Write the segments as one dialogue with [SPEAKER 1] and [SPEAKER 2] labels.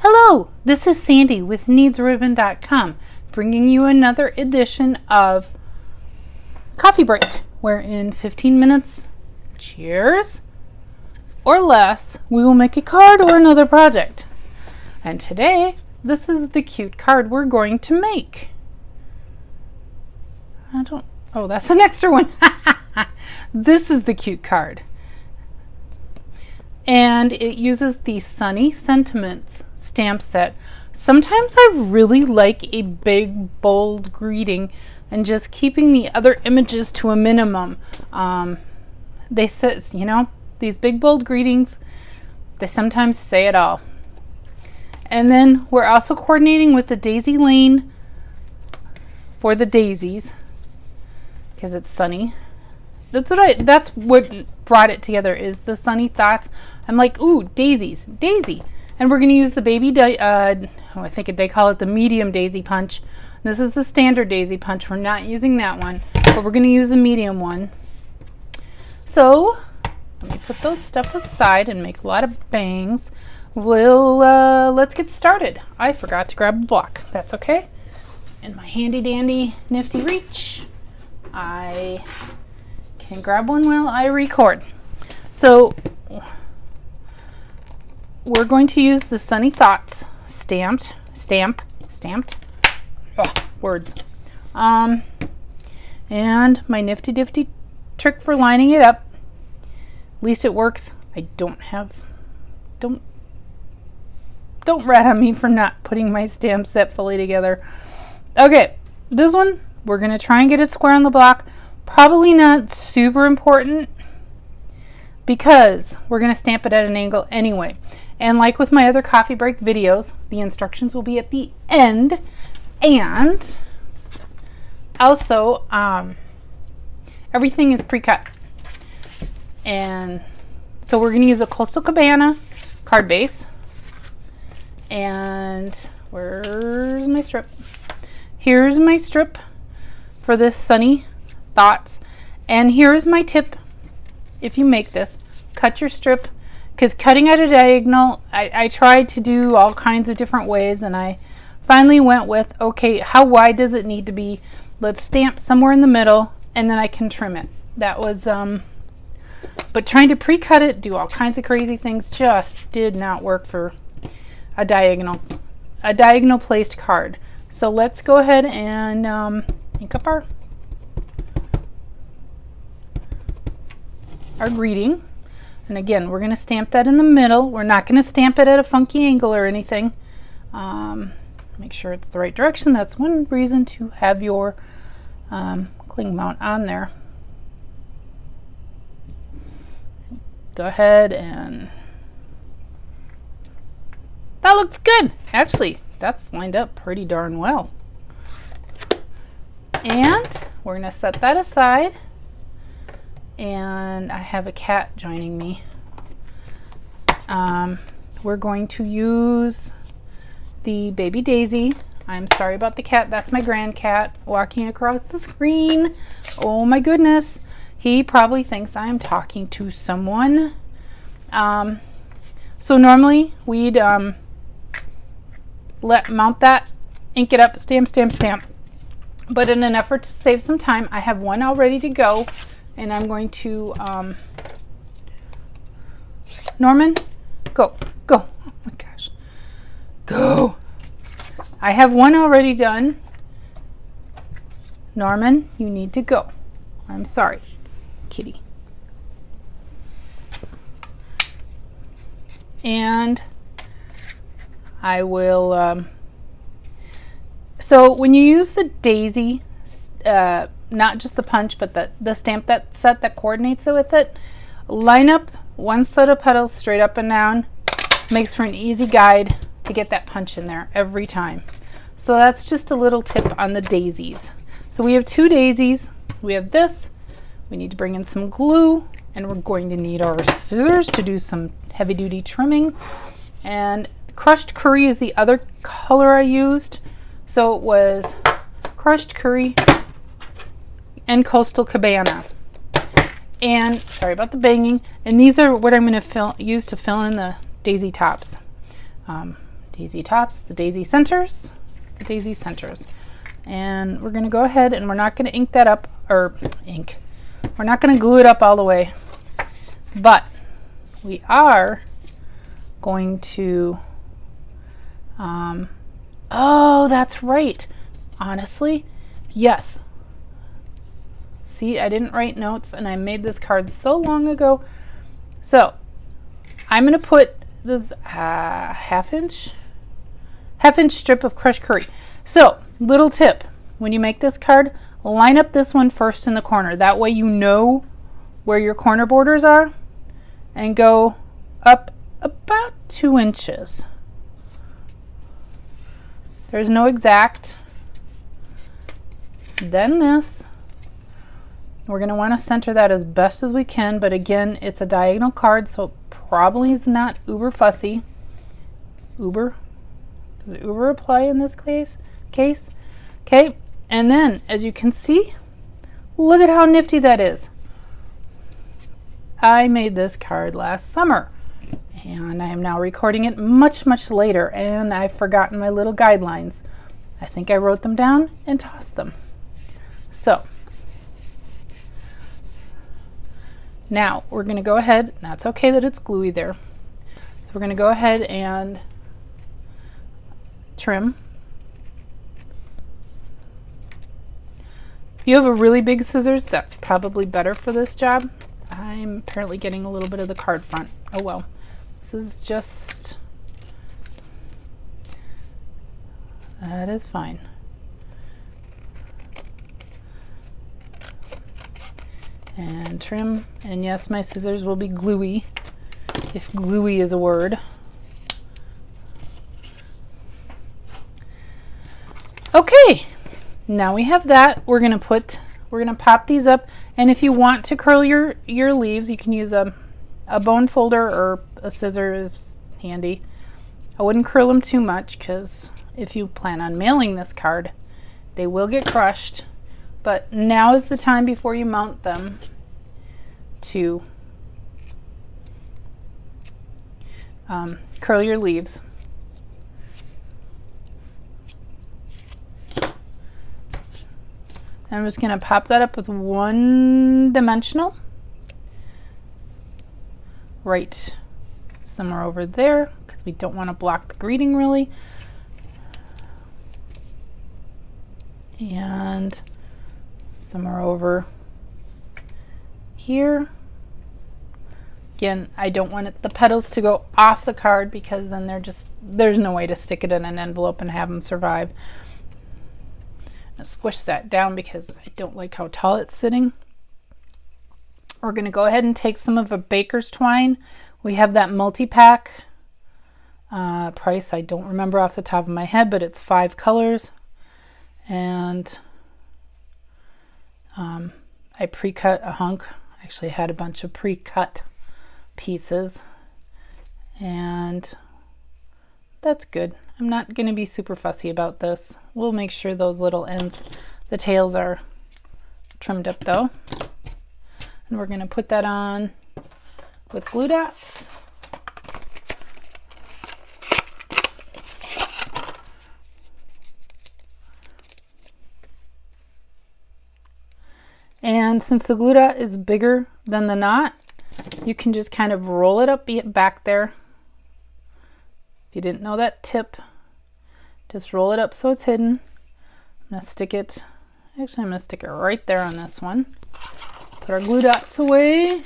[SPEAKER 1] Hello, this is Sandy with needsribbon.com, bringing you another edition of Coffee Break, where in 15 minutes, cheers, or less, we will make a card or another project. And today, this is the cute card we're going to make. Oh, that's an extra one. This is the cute card. And it uses the Sunny Sentiments stamp set. Sometimes I really like a big, bold greeting and just keeping the other images to a minimum. They said, these big, bold greetings, they sometimes say it all. And then we're also coordinating with the daisy lane for the daisies because it's sunny. That's what brought it together, is the sunny thoughts. I'm like, ooh, daisies, daisy. And we're going to use the baby, I think they call it the medium daisy punch. This is the standard daisy punch. We're not using that one, but we're going to use the medium one. So let me put those stuff aside and make a lot of bangs. Let's get started. I forgot to grab a block. That's okay. In my handy dandy nifty reach, I can grab one while I record. So we're going to use the Sunny Thoughts stamped. Words. And my nifty difty trick for lining it up. At least it works. Don't rat on me for not putting my stamp set fully together. Okay, this one, we're going to try and get it square on the block. Probably not super important because we're going to stamp it at an angle anyway. And like with my other coffee break videos, the instructions will be at the end. And also, everything is pre-cut. And so we're going to use a Coastal Cabana card base. And where's my strip? Here's my strip for this Sunny Thoughts. And here's my tip. If you make this, cut your strip, because cutting at a diagonal, I tried to do all kinds of different ways, and I finally went with, okay, how wide does it need to be? Let's stamp somewhere in the middle, and then I can trim it. That was, but trying to pre-cut it, do all kinds of crazy things, just did not work for a diagonal placed card. So let's go ahead and ink up our greeting. And again, we're going to stamp that in the middle. We're not going to stamp it at a funky angle or anything. Make sure it's the right direction. That's one reason to have your cling mount on there. Go ahead and that looks good. Actually, that's lined up pretty darn well. And we're going to set that aside. And I have a cat joining me. We're going to use the baby daisy. I'm sorry about the cat. That's my grand cat walking across the screen. Oh my goodness. He probably thinks I'm talking to someone. So normally we'd mount that, ink it up, stamp. But in an effort to save some time, I have one all ready to go. And I'm going to, Norman, go. Oh my gosh, go. I have one already done. Norman, you need to go. I'm sorry, kitty. And I will, so when you use the daisy, not just the punch, but the stamp set that coordinates it with it, line up one set of petals straight up and down. Makes for an easy guide to get that punch in there every time. So that's just a little tip on the daisies. So we have two daisies. We have this. We need to bring in some glue, and we're going to need our scissors to do some heavy duty trimming. And crushed curry is the other color I used. So it was crushed curry and Coastal Cabana. And sorry about the banging. And these are what I'm going to use to fill in the daisy tops. daisy tops, the daisy centers, the daisy centers. And we're going to go ahead and we're not going to ink that up, or ink. We're not going to glue it up all the way, but we are going to, oh, that's right. Honestly, yes. See, I didn't write notes and I made this card so long ago. So I'm going to put this half inch strip of crushed curry. So little tip, when you make this card, line up this one first in the corner. That way you know where your corner borders are, and go up about 2 inches. There's no exact. Then this. We're going to want to center that as best as we can, but again, it's a diagonal card, so it probably is not uber fussy. Uber? Does uber apply in this case? Okay, and then as you can see, look at how nifty that is. I made this card last summer, and I am now recording it much, much later, and I've forgotten my little guidelines. I think I wrote them down and tossed them. So now we're going to go ahead, that's okay that it's gluey there. So we're going to go ahead and trim. If you have a really big scissors, that's probably better for this job. I'm apparently getting a little bit of the card front. Oh well. This is just, that is fine. And trim, and yes, my scissors will be gluey, if gluey is a word. Okay, now we have that. We're gonna pop these up, and if you want to curl your leaves, you can use a bone folder or a scissors handy. I wouldn't curl them too much, because if you plan on mailing this card, they will get crushed. But now is the time before you mount them to curl your leaves. I'm just going to pop that up with one dimensional right somewhere over there, because we don't want to block the greeting really. And somewhere over here. Again, I don't want the petals to go off the card, because then there's no way to stick it in an envelope and have them survive. I'll squish that down because I don't like how tall it's sitting. We're going to go ahead and take some of a baker's twine. We have that multi-pack price. I don't remember off the top of my head, but it's 5 colors. And I pre-cut a hunk. Actually had a bunch of pre-cut pieces, and that's good. I'm not going to be super fussy about this. We'll make sure those little ends, the tails, are trimmed up though. And we're going to put that on with glue dots. And since the glue dot is bigger than the knot, you can just kind of roll it up back there. If you didn't know that tip, just roll it up so it's hidden. I'm going to stick it, actually I'm going to stick it right there on this one. Put our glue dots away,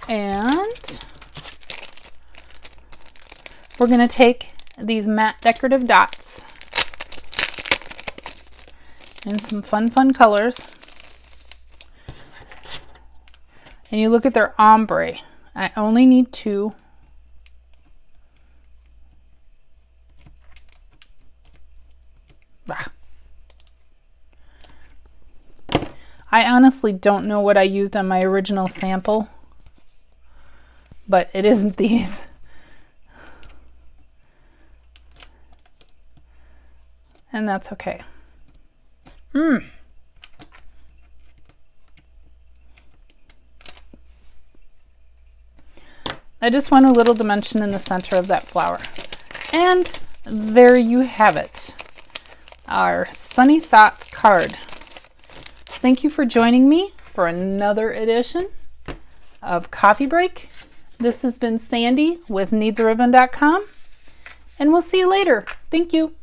[SPEAKER 1] and we're going to take these matte decorative dots in some fun colors. And you look at their ombre. I only need 2. I honestly don't know what I used on my original sample, but it isn't these. And that's okay. I just want a little dimension in the center of that flower. And there you have it, our Sunny Thoughts card. Thank you for joining me for another edition of Coffee Break. This has been Sandy with needsaribbon.com, and we'll see you later. Thank you.